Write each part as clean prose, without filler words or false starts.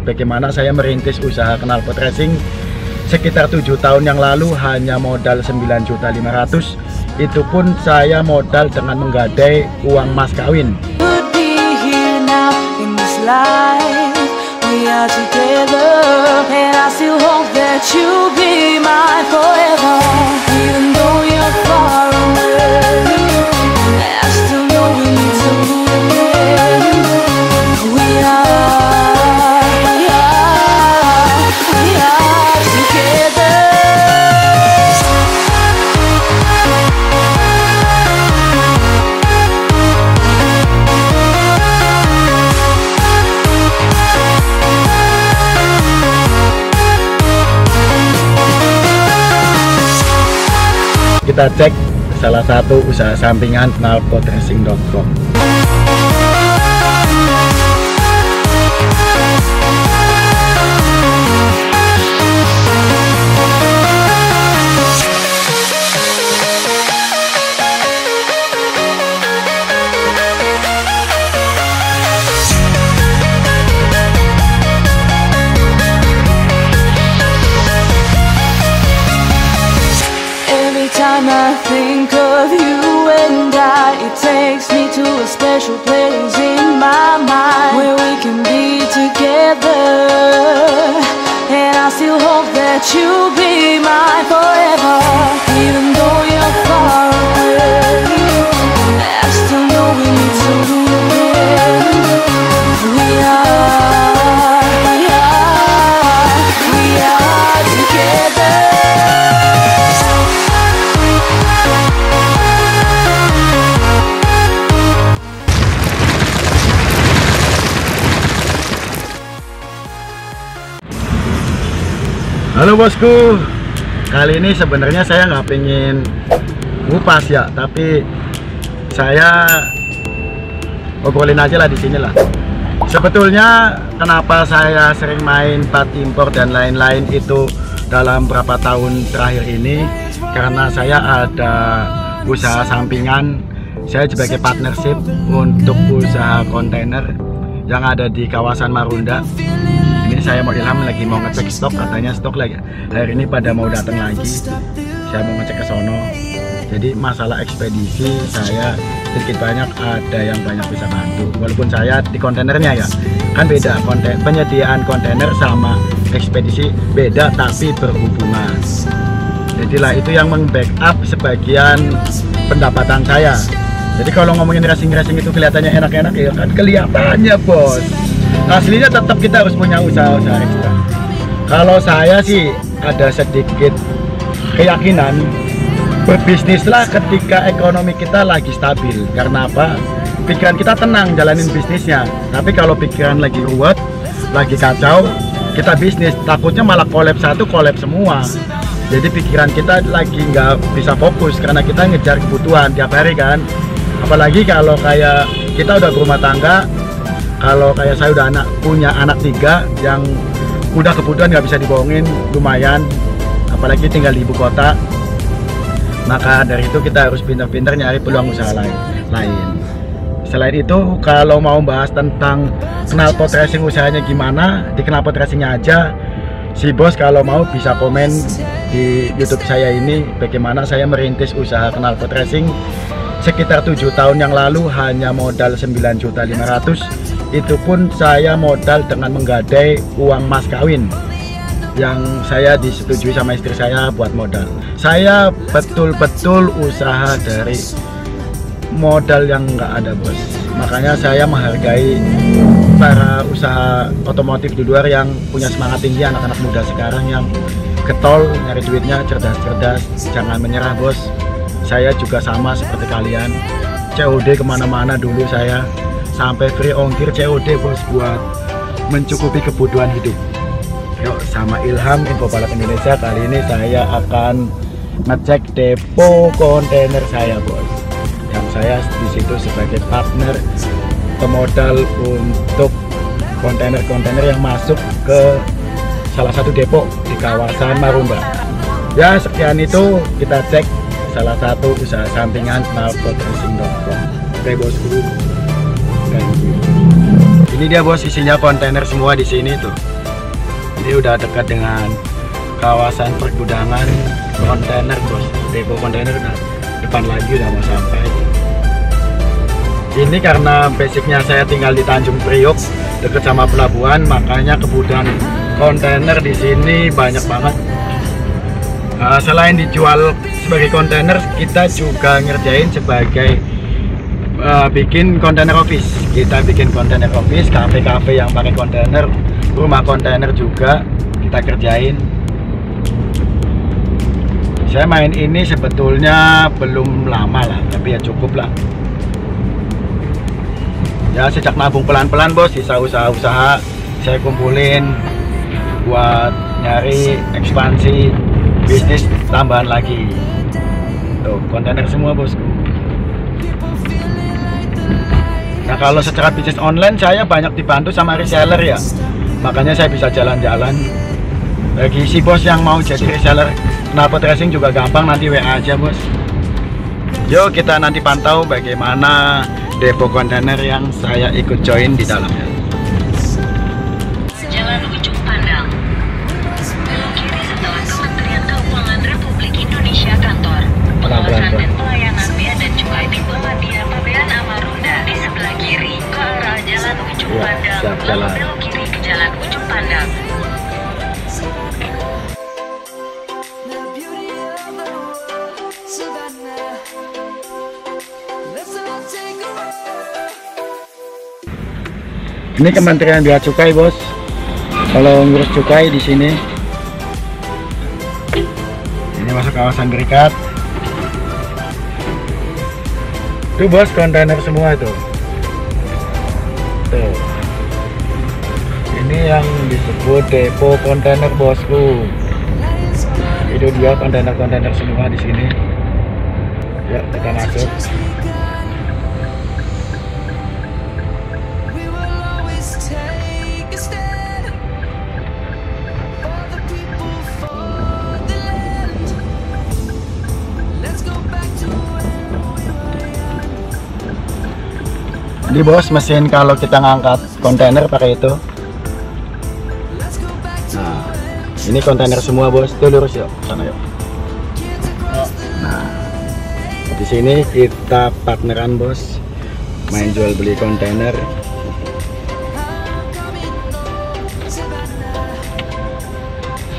bagaimana saya merintis usaha knalpot racing sekitar 7 tahun yang lalu hanya modal 9.500.000. Itu pun saya modal dengan menggadai uang mas kawin. Kita cek salah satu usaha sampingan knalpotracing.com. I think of you and it takes me to a special place in my mind where we can be together, and I still hope that you'll be mine forever. Even though you're far away, I still know we need to be again. We are together. Halo bosku, kali ini sebenarnya saya nggak pengen ngupas ya, tapi saya obrolin aja lah di sini lah. Sebetulnya kenapa saya sering main plat impor dan lain-lain itu dalam berapa tahun terakhir ini, karena saya ada usaha sampingan. Saya sebagai partnership untuk usaha kontainer yang ada di kawasan Marunda. Ini saya mau Ilham lagi mau ngecek stok, katanya stok lagi hari ini pada mau datang lagi. Saya mau ngecek ke sono. Jadi masalah ekspedisi saya sedikit banyak ada yang banyak bisa bantu. Walaupun saya di kontainernya ya kan beda, penyediaan kontainer sama ekspedisi beda tapi berhubungan. Jadilah itu yang membackup sebagian pendapatan saya. Jadi kalau ngomongin racing-racing itu kelihatannya enak-enak ya kan, kelihatannya bos. Aslinya tetap kita harus punya usaha-usaha ekstra. Kalau saya sih ada sedikit keyakinan berbisnislah ketika ekonomi kita lagi stabil. Karena apa? Pikiran kita tenang jalanin bisnisnya. Tapi kalau pikiran lagi ruwet, lagi kacau, kita bisnis takutnya malah kolaps satu, kolaps semua. Jadi pikiran kita lagi nggak bisa fokus karena kita ngejar kebutuhan tiap hari kan. Apalagi kalau kayak kita udah berumah tangga. Kalau kayak saya udah punya anak 3 yang udah kebutuhan nggak bisa dibohongin, lumayan. Apalagi tinggal di ibu kota. Maka dari itu kita harus pintar-pintar nyari peluang usaha lain. Selain itu, kalau mau bahas tentang knalpot racing usahanya gimana, di knalpot racingnya aja. Si bos kalau mau bisa komen di YouTube saya ini bagaimana saya merintis usaha knalpot racing sekitar 7 tahun yang lalu hanya modal 9.500.000. Itu pun saya modal dengan menggadai uang mas kawin yang saya disetujui sama istri saya buat modal. Saya betul-betul usaha dari modal yang nggak ada bos. Makanya saya menghargai para usaha otomotif di luar yang punya semangat tinggi, anak-anak muda sekarang yang getol nyari duitnya, cerdas-cerdas, jangan menyerah bos. Saya juga sama seperti kalian, COD kemana-mana dulu saya, sampai free ongkir COD bos buat mencukupi kebutuhan hidup. Yuk sama Ilham Info Balap Indonesia, kali ini saya akan ngecek depo kontainer saya bos. Yang saya di situ sebagai partner pemodal untuk kontainer-kontainer yang masuk ke salah satu depo di kawasan Marunda. Ya sekian itu, kita cek salah satu usaha sampingan knalpotracing.com. Oke bosku. Ini dia bos isinya kontainer semua di sini tuh. Ini udah dekat dengan kawasan pergudangan kontainer bos. Depo kontainer udah depan lagi, udah mau sampai. Ini karena basicnya saya tinggal di Tanjung Priok, dekat sama pelabuhan, makanya kebutuhan kontainer di sini banyak banget. Selain dijual sebagai kontainer, kita juga ngerjain sebagai bikin kontainer office. Kita bikin kontainer office, kafe-kafe yang pakai kontainer, rumah kontainer juga kita kerjain. Saya main ini sebetulnya belum lama lah, tapi ya cukup lah. Ya sejak nabung pelan-pelan bos, sisa usaha-usaha saya kumpulin buat nyari ekspansi bisnis tambahan lagi. Tuh, kontainer semua bosku. Nah kalau secara bisnis online saya banyak dibantu sama reseller ya, makanya saya bisa jalan-jalan. Bagi si bos yang mau jadi reseller knalpot racing juga gampang, nanti WA aja bos. Yuk kita nanti pantau bagaimana depo kontainer yang saya ikut join di dalamnya. Jalan Ujung Pandang. Belok kiri setelah Kementerian Keuangan Republik Indonesia Kantor Pengawasan dan Pelayanan Bea dan Cukai Diplomatia Pabean Amarunda. Di sebelah kiri ke arah Jalan Ujung Pandang, lalu belok kiri ke Jalan Ujung Pandang. Ini Kementerian Bea Cukai bos. Kalau ngurus cukai di sini. Ini masuk kawasan berikat. Tuh bos, kontainer semua itu. Tuh. Ini yang disebut depo kontainer bosku. Itu dia kontainer-kontainer semua di sini. Ya kita masuk. Ini bos mesin kalau kita ngangkat kontainer pakai itu. Nah, ini kontainer semua bos. Tuh lurus yuk, sana yuk. Nah, di sini kita partneran bos, main jual beli kontainer.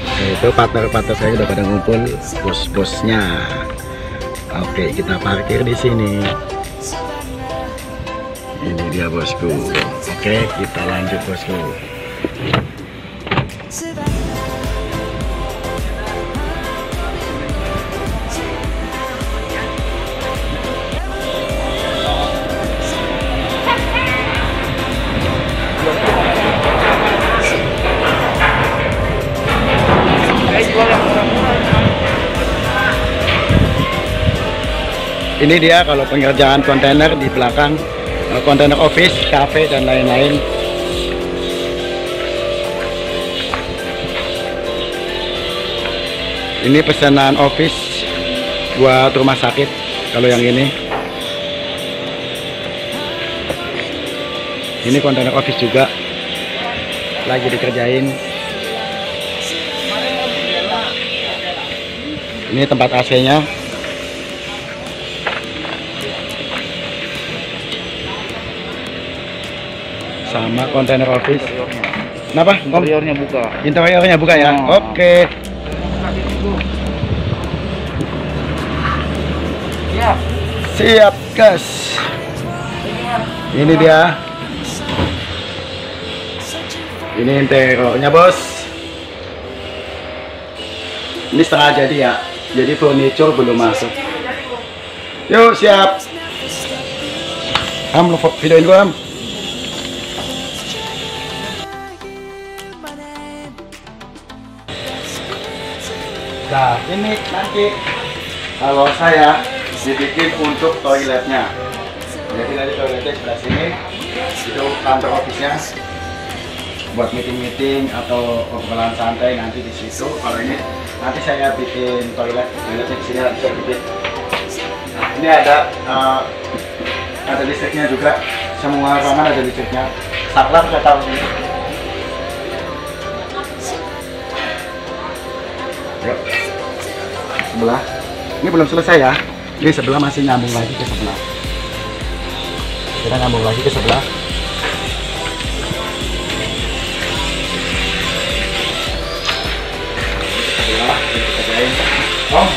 Nah, itu partner-partner saya udah pada ngumpul, bos-bosnya. Oke, kita parkir di sini. Ini dia bosku. Oke, kita lanjut bosku. Ini dia kalau pengerjaan kontainer di belakang. Kontainer office, cafe dan lain-lain. Ini pesanan office buat rumah sakit. Kalau yang ini kontainer office juga lagi dikerjain. Ini tempat AC-nya. Sama kontainer office. Kenapa? Interiornya buka. Interiornya buka ya. Oke. Siap, gas. Ini dia. Ini interiornya bos. Ini setengah jadi ya. Jadi furniture belum masuk. Yuk siap. Lo videoin gua Nah ini nanti kalau saya dibikin untuk toiletnya. Jadi nanti toiletnya sebelah sini, itu kantor office-nya buat meeting-meeting atau obrolan santai nanti di situ. Kalau ini nanti saya bikin toiletnya di sini nanti saya bikin. Nah, ini ada listriknya juga, semua ruangan ada listriknya. Saklar saya taruh sini. Yuk. Sebelah. Ini belum selesai ya. Ini sebelah masih nyambung lagi ke sebelah. Kita nyambung lagi ke sebelah. Sebelah kita kerjain. Om.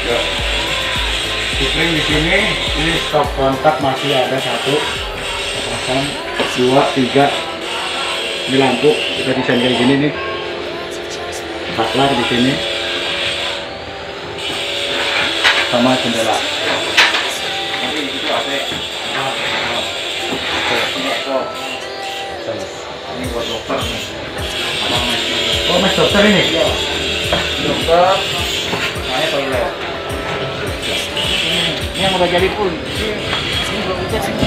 Yuk. Spring di sini. Ini stop kontak masih ada 1, 2, 3. Ini lampu kita desain kayak gini nih. Saklar di sini. Sama jendela. Ini buat dokter nih. Oh, mas dokter ini? Dokter. Saya toilet. Ini yang udah jadi pun. Ini belum dicat ini.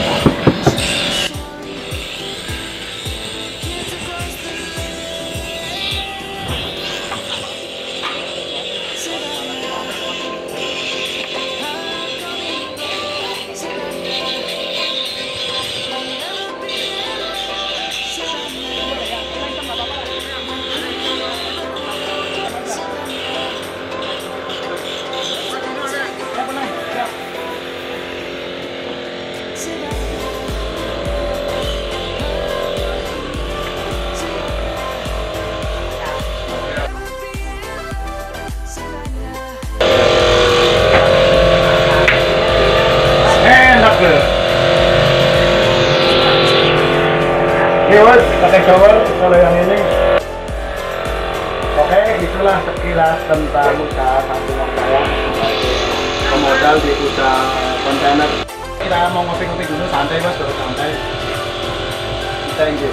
Ini pakai shower kalau yang ini. Oke, itulah sekilas tentang usaha sampingan saya pemodal di usaha kontainer. Kita mau ngopi-ngopi dulu, santai bos, terus santai. Thank you.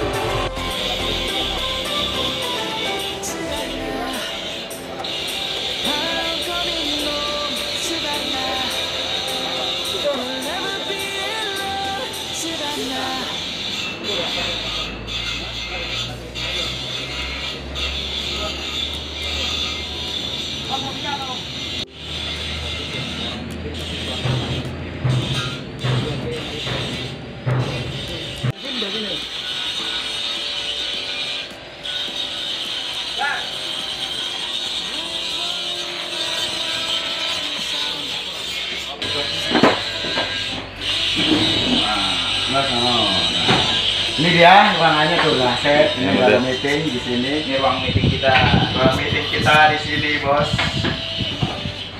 Ini dia ruangannya tuh lah, set. Ini ruang meeting di sini. Ini ruang meeting kita. Ruang meeting kita di sini, bos.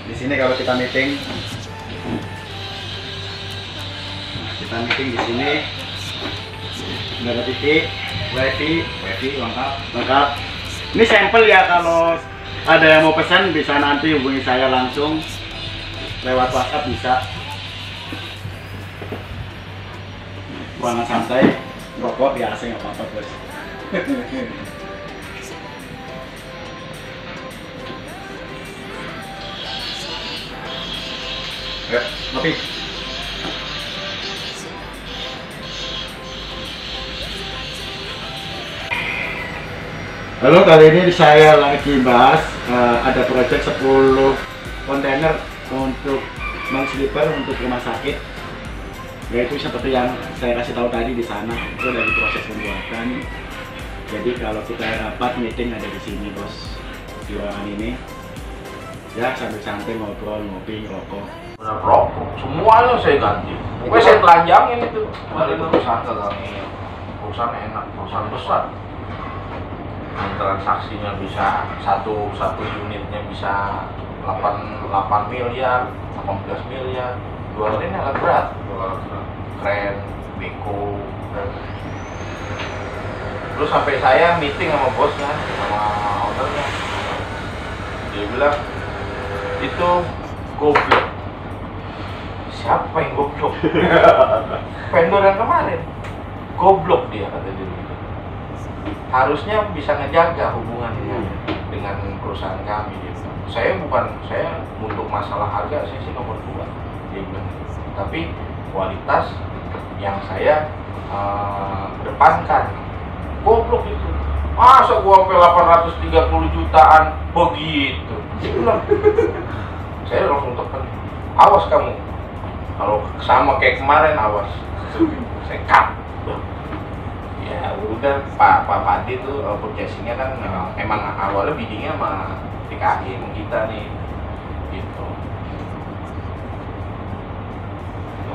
Di sini kalau kita meeting. Kita meeting di sini. Nggak ada titik, wifi lengkap. Ini sampel ya, kalau ada yang mau pesan bisa nanti hubungi saya langsung lewat WhatsApp bisa. Ruangan santai. Rokok biasa nggak apa-apa bos. Ya, ngopi. Halo, kali ini saya lagi bahas ada proyek 10 kontainer untuk non-sleeper untuk rumah sakit. Yaitu seperti yang saya kasih tahu tadi di sana, itu lagi proses pembuatan. Jadi kalau kita rapat meeting ada di sini bos, di ruangan ini. Ya sambil santai ngobrol, ngopi, rokok. Benar rokok, semuanya saya ganti. Pokoknya saya telanjangin itu. Dari perusahaan perusahaan enak, perusahaan besar. Transaksinya bisa satu unitnya bisa 8 miliar, 18 miliar. Jualan ini agak berat. Keren, beko. Terus sampai saya meeting sama bosnya, sama ownernya. Dia bilang itu goblok. Siapa yang goblok? Vendor yang kemarin goblok dia, kata dia. Harusnya bisa ngejaga hubungannya dengan perusahaan kami. Saya untuk masalah harga saya sih nomor 2, dia bilang. Tapi kualitas yang saya kedepankan. Goblok itu. Masa gua sampai 830 jutaan begitu? Dia bilang. Saya langsung tekan. Awas kamu. Kalau sama kayak kemarin, awas. Saya cut. Ya udah. udah Pak Padi tuh purchasingnya kan emang awalnya biddingnya sama DKI sama kita nih gitu.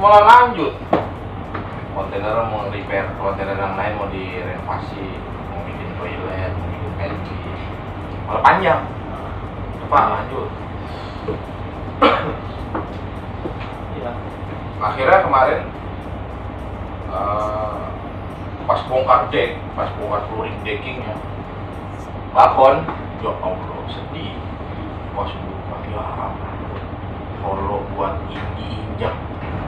Malah lanjut kontainer mau repair, kontainer yang lain mau direnovasi, mau bikin toilet, mau bikin pantry, malah panjang. Pak lanjut. Ya. Akhirnya kemarin pas bongkar flooring deckingnya, balkon, ya Allah sedih. Pas buka, ya holo buat diinjak,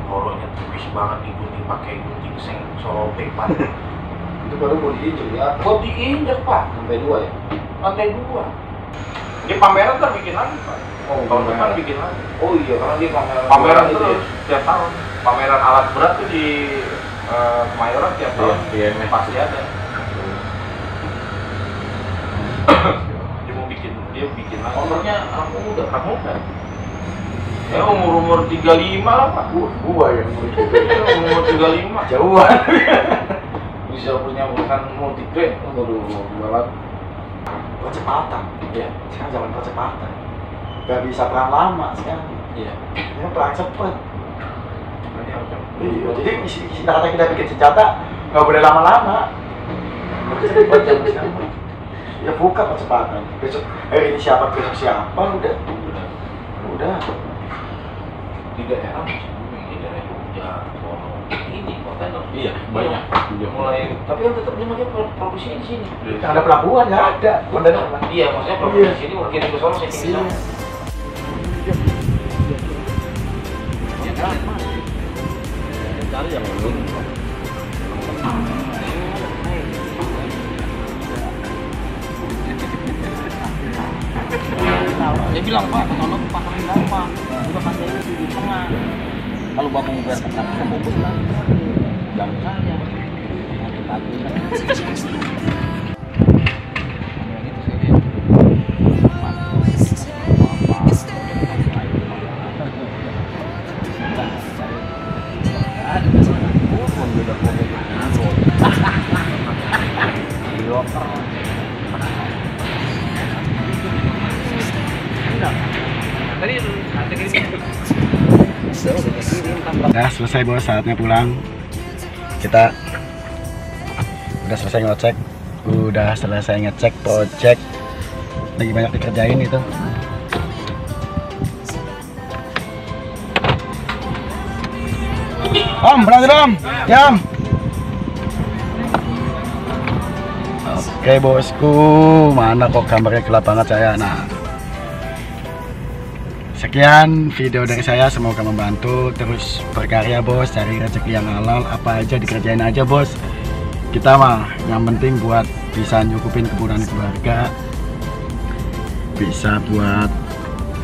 holonya tipis banget digunting pakai gunting seng sobek Pak. Itu baru mau diinjak ya? Kok diinjak Pak? Lantai 2 ya? Lantai 2. Ini pameran kan bikin lagi Pak. Oh, tahun depan bikin lagi. Oh iya, karena dia Pameran terus tiap tahun. Pameran alat berat tuh di Kemayoran tiap tahun pasti ada. Dia bikin lagi. Umurnya anak muda. Ya umur 35 lah Pak. Gua yang Umur 35. jauhan. Bisa punya perusahaan multi brand. Waduh, jualan percepatan. Iya. Sekarang zaman percepatan. Gak bisa perang lama sekarang. Iya. Ini perang cepet. Iya, jadi kata kita bikin senjata nggak boleh lama-lama. Cepet zaman sekarang. Ya buka percepatan. Besok hari ini siapa, besok siapa, udah. Di daerah Jogja, Solo, ini kontainer. Iya, banyak. Mulai, tapi kan tetap dia produksi di sini. Yang ada pelabuhan nggak ada. Kontainer. Iya, maksudnya produksi di sini mungkin ke Solo saya tinggal. Cari yang belum. Dia bilang Pak, kalau pakarin gampang, udah pakai di tengah. Kalau bapak mau biar ketat, bungkus lah. Jangan saja. Udah selesai bos, saatnya pulang. Kita udah selesai ngecek, udah selesai ngecek project, lagi banyak dikerjain itu. Om, berangkat om, jam. Oke bosku, mana kok gambarnya gelap banget saya. Nah, sekian video dari saya, semoga membantu. Terus berkarya bos, cari rezeki yang halal, apa aja dikerjain aja bos. Kita mah yang penting buat bisa nyukupin kebutuhan keluarga, bisa buat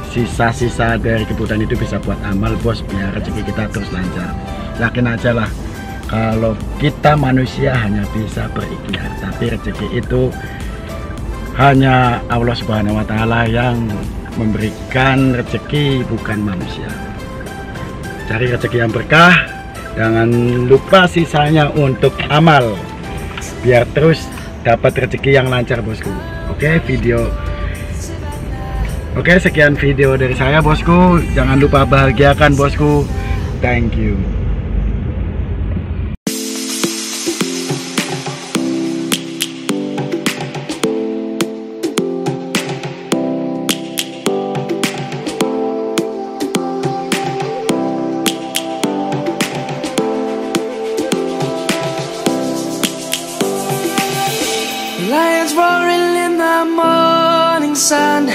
sisa-sisa dari kebutuhan itu bisa buat amal bos, biar rezeki kita terus lancar. Yakin aja lah, kalau kita manusia hanya bisa berikhtiar, tapi rezeki itu hanya Allah Subhanahu wa Ta'ala yang memberikan rezeki, bukan manusia. Cari rezeki yang berkah, jangan lupa sisanya untuk amal, biar terus dapat rezeki yang lancar bosku. Oke, sekian video dari saya bosku. Jangan lupa bahagiakan bosku. Thank you. Lions roaring in the morning sun.